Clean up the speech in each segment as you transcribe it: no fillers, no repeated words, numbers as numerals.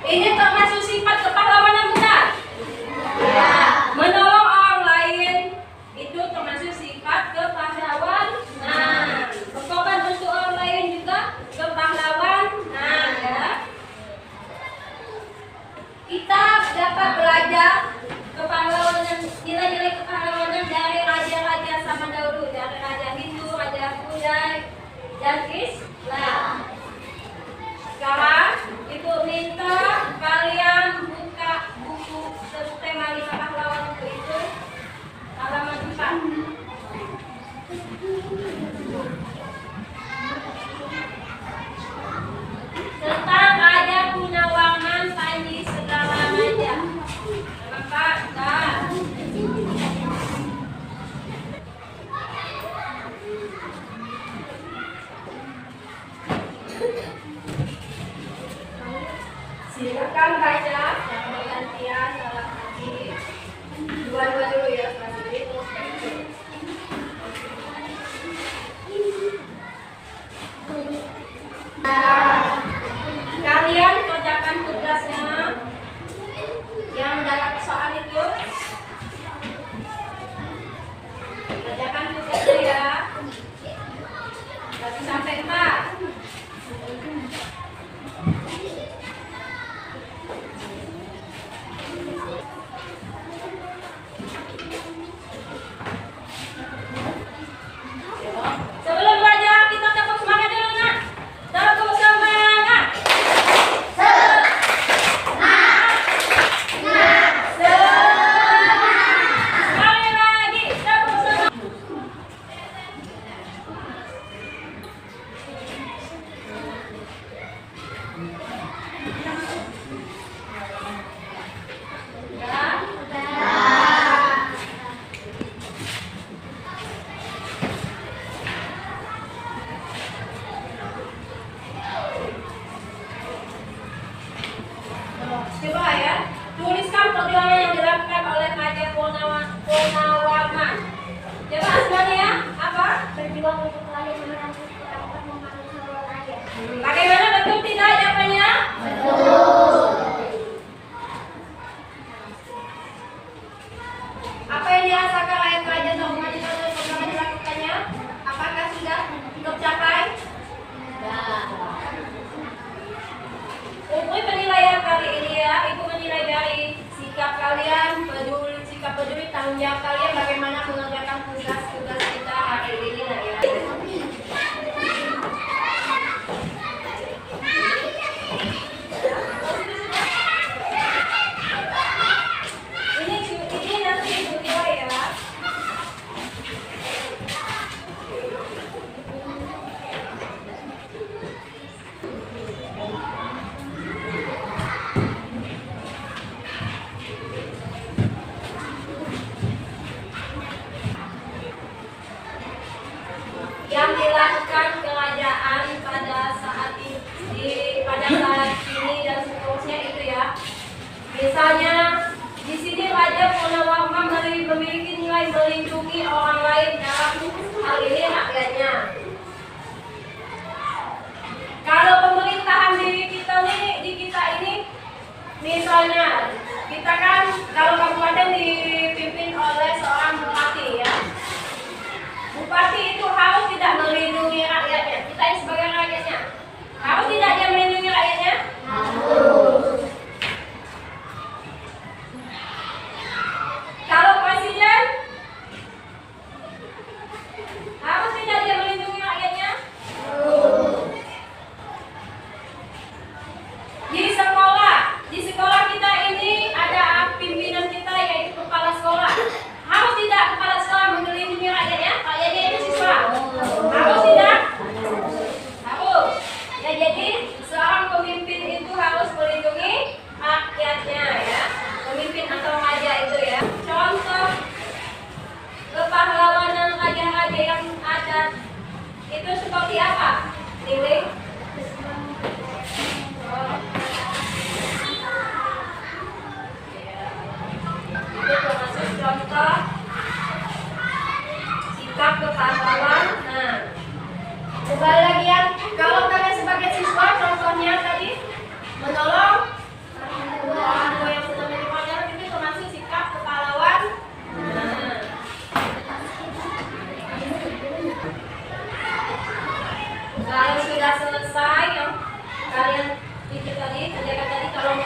Ini termasuk sifat kepahlawanan bukan? Ya. Menolong orang lain itu termasuk sifat kepahlawanan. Berkorban untuk orang lain juga kepahlawanan ya. Kita dapat belajar kepahlawanan, nilai-nilai kepahlawanan dari raja-raja zaman dahulu, dari raja Hindu, raja Buddha, dan Islam. Sekarang Ibu minta kalian buka buku tema 5 pahlawan itu halaman 4. Tentang Raja Punawarman Panji Segalaraja. Nampak tak? Silakan baca yang bergantian dalam hati. Dua-dua dulu ya, kalian kerjakan tugasnya yang dalam soal itu. Kerjakan tugasnya ya. Bagi sampai 4. Sebelum belajar kita tepuk semangat dulu nak. Tepuk semangat. Sekali lagi tepuk semangat. Coba ya, tuliskan perjuangan yang dilakukan oleh Raja Punawarman. Coba semuanya ya, apa? Berjuang untuk rakyat memerangi perampasan memanggil seluruh rakyat. Bagaimana, betul tidak jawabannya? Betul. Apa yang dirasakan oleh kerajaan Norman itu perjuangan dilakukannya? Apakah sudah tercapai? Untuk penilaian kali ini ya, Ibu menilai dari sikap kalian, sikap peduli, tanggung jawab kalian bagaimana mengerjakan tugas-tugas kita hari ini ya. Ini nanti Ibu nilai ya.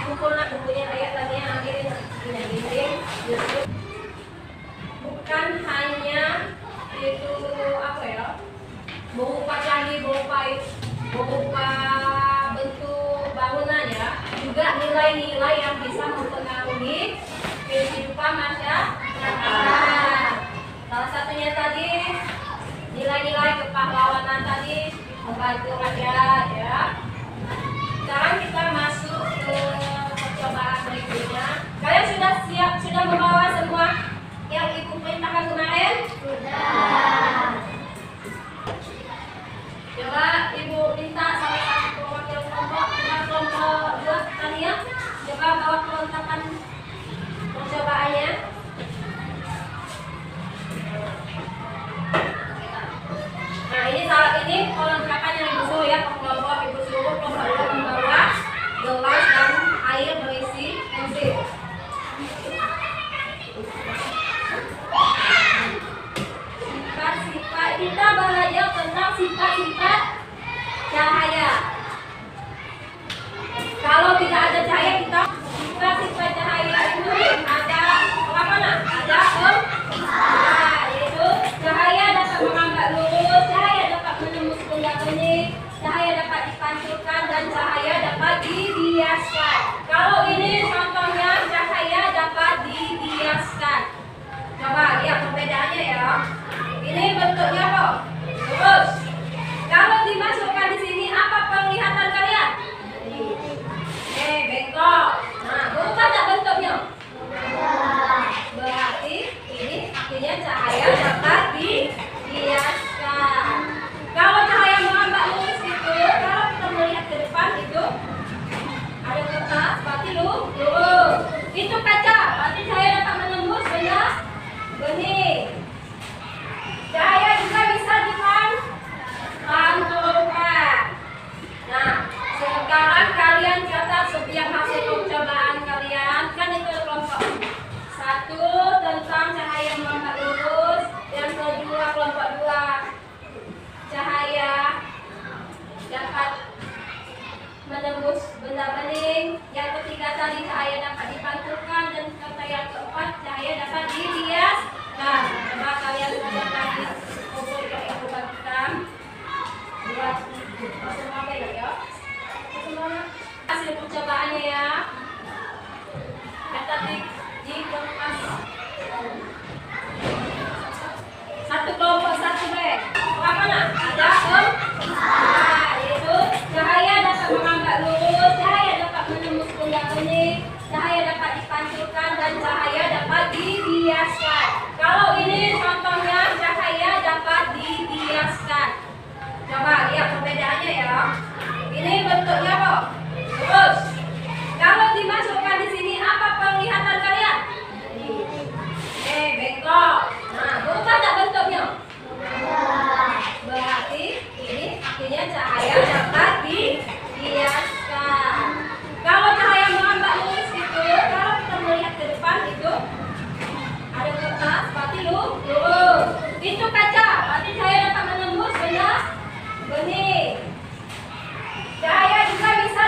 kumpul nak kumpulnya ayat tadi yang akhirin gini. Bukan hanya itu apa ya, berupa candi, berupa bentuk bangunannya, juga nilai-nilai yang bisa mempengaruhi kehidupan masyarakat. Salah satunya tadi nilai-nilai kepahlawanan tadi, membantu rakyat ya. Sekarang kita masuk ke percobaan berikutnya. Kalian sudah siap, sudah membawa semua yang ibu perintahkan kemarin? Sudah. Coba ibu minta salah satu perwakilan kelompok, kelompok 2 tadi ya, coba bawa kelengkapan percobaannya. Nah ini kelengkapan yang ibu suruh ya, kelompok ibu suruh kelompok 2 membawa gelas dan air berisi pensil. Sifat-sifat, kita belajar tentang sifat-sifat cahaya. Kalau tidak ada cahaya, kita sifat-sifat cahaya itu ada apa mana? Ada yaitu cahaya dapat menghambat lurus, cahaya dapat menembus benda bening, cahaya dapat dipantulkan, dan cahaya dapat dibiaskan. Kalau ini contohnya cahaya dapat dibiaskan. Coba lihat perbedaannya ya. Ini bentuknya kok lurus. Kalau dimasukkan di sini, apa penglihatan kalian? Bengkok. Nah, berubah tak bentuknya? Berarti ini artinya cahaya dapat dibiaskan. Kalau cahaya menghambat lurus itu, kalau kita melihat ke depan itu ada kertas, berarti lurus. Itu kaca, berarti cahaya dapat menembus benda bening. Cahaya juga bisa dipantulkan. Nah, sekarang kalian catat setiap hasil percobaan kalian. Kan itu kelompok 1 tentang cahaya menghambat lurus, yang kedua kelompok 2 cahaya dapat menembus benda bening, yang ketiga tadi cahaya dapat dipantulkan, dan kata yang keempat cahaya dapat dibiaskan. Nah, coba kalian belajar lagi kumpul yang ibu bagikan buat semua beda ya. Semuanya hasil percobaannya ya. Kata di kertas. Satu kelompok 1B. Apa mana? Ada yaitu cahaya dapat menghambat lurus, cahaya dapat menembus benda bening, cahaya dapat dipantulkan, dan cahaya dapat dibiaskan. Kalau ini contohnya cahaya dapat dibiaskan. Coba lihat perbedaannya ya. Ini bentuknya kok lurus. Kalau dimasukkan di sini, apa penglihatan kalian? Bengkok. Nah, berubah tak bentuknya? Berarti ini artinya cahaya dapat dibiaskan. Kalau cahaya menghambat lurus itu, kalau kita melihat ke depan itu ada kertas, berarti lurus. Itu kaca, berarti cahaya dapat menembus benda bening. Cahaya juga bisa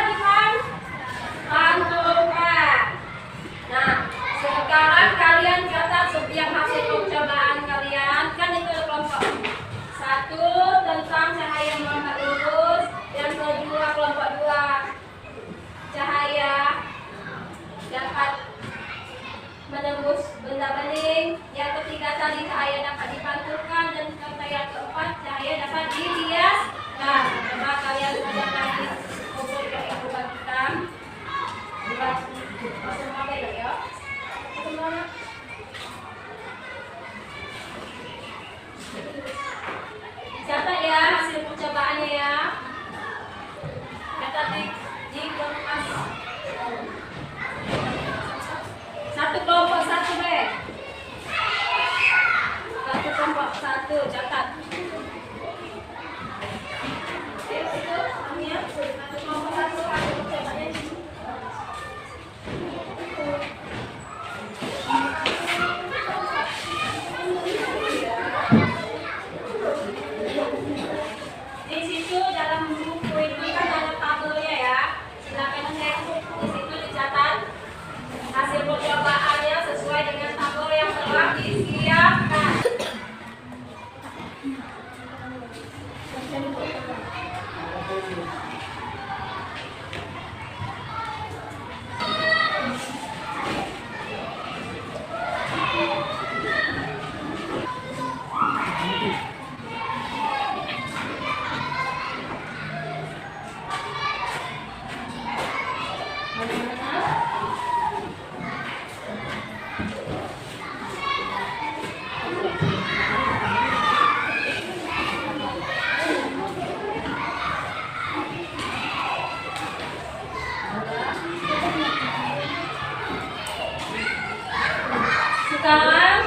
sekarang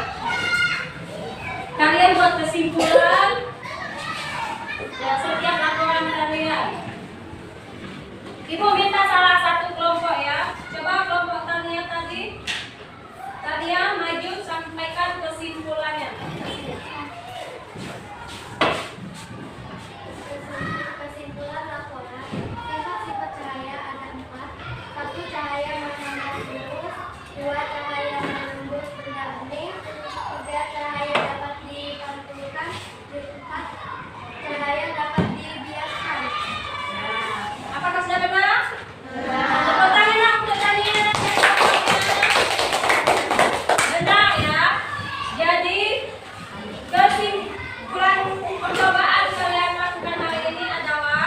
kalian buat kesimpulan ya setiap laporan kalian. Ibu minta salah satu kelompok ya. Coba kelompok Tania tadi. Tania maju sampaikan kesimpulannya. Kesimpulan laporan, sifat-sifat cahaya ada 4. 1. Cahaya menambah lurus. 2. Cahaya menembus benda bening. 3. Cahaya dapat dipantulkan. 4. Cahaya dapat dibiaskan. Nah, apakah sudah benar? Tepuk tangan untuk Tania. Benar ya. Jadi kesimpulan percobaan kalian lakukan hari ini adalah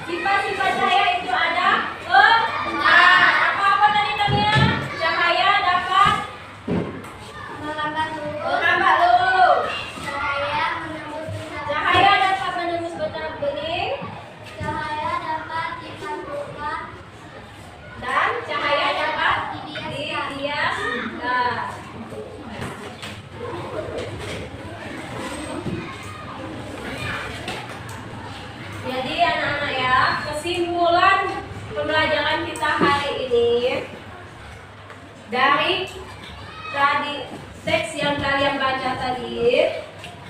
sifat-sifat cahaya itu ada 4. Apa-apa tadi Tania? Cahaya dapat Melambat lurus. merambat lurus. Cahaya menembus benda bening. Cahaya dapat menembus benda bening Cahaya dapat dipantulkan. dan cahaya dapat Dibiaskan. dibiaskan. Jadi anak-anak ya, kesimpulan pembelajaran kita hari ini dari tadi teks yang kalian baca tadi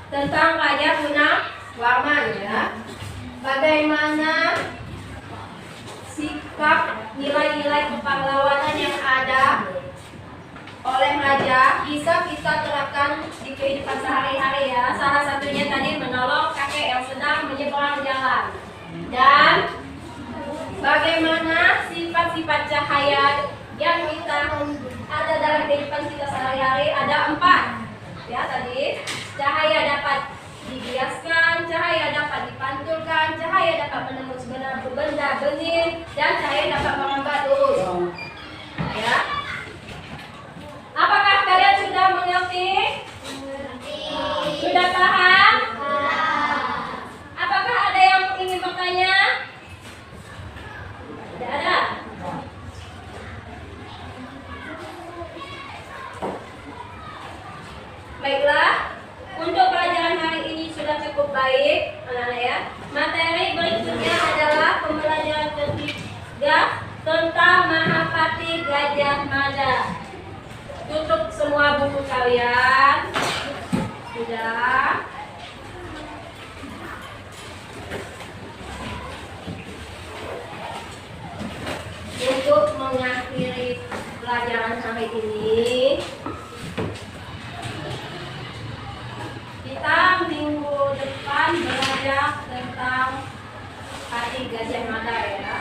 tentang Raja Gunawarman ya. Bagaimana sikap nilai-nilai kepahlawanan yang ada oleh raja bisa kita terapkan di kehidupan sehari-hari ya. Salah satunya tadi menolong kakek yang sedang menyeberang jalan. Dan bagaimana sifat-sifat cahaya yang kita ada dalam kehidupan kita sehari-hari ada 4. Ya tadi cahaya dapat dibiaskan, cahaya dapat dipantulkan, cahaya dapat menembus benda bening, dan cahaya dapat merambat lurus. Ya. Apakah kalian sudah mengerti? Sudah paham? Apakah ada yang ingin bertanya? Tidak ada. Baiklah, untuk pelajaran hari ini sudah cukup baik, anak-anak ya. Materi berikutnya adalah pembelajaran ketiga tentang Mahapati Gajah Mada. Tutup semua buku kalian. Sudah. Untuk mengakhiri pelajaran hari ini, kita minggu depan belajar tentang Pati Gajah Mada ya.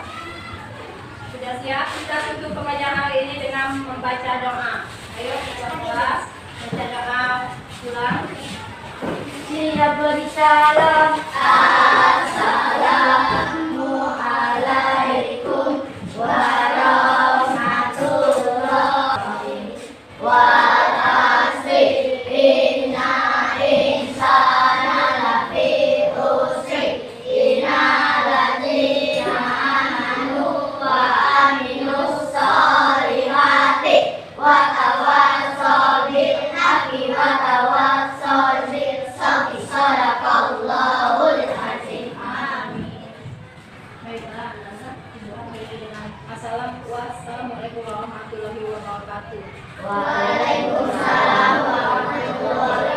Sudah siap? Kita tutup pembelajaran hari ini dengan membaca doa. Ayo kita kelas baca doa pulang. Siap bersalam. Assalamualaikum warahmatullahi wabarakatuh. Inna insana lafi khusr. Inna ladzina amanu wa aminus solihati wa tawassaw bil haqqi wa tawassaw bis sabri. Sadaqallahul azim. Amin. Baiklah, Assalamualaikum warahmatullahi wabarakatuh. Waalaikumsalam warahmatullahi wabarakatuh.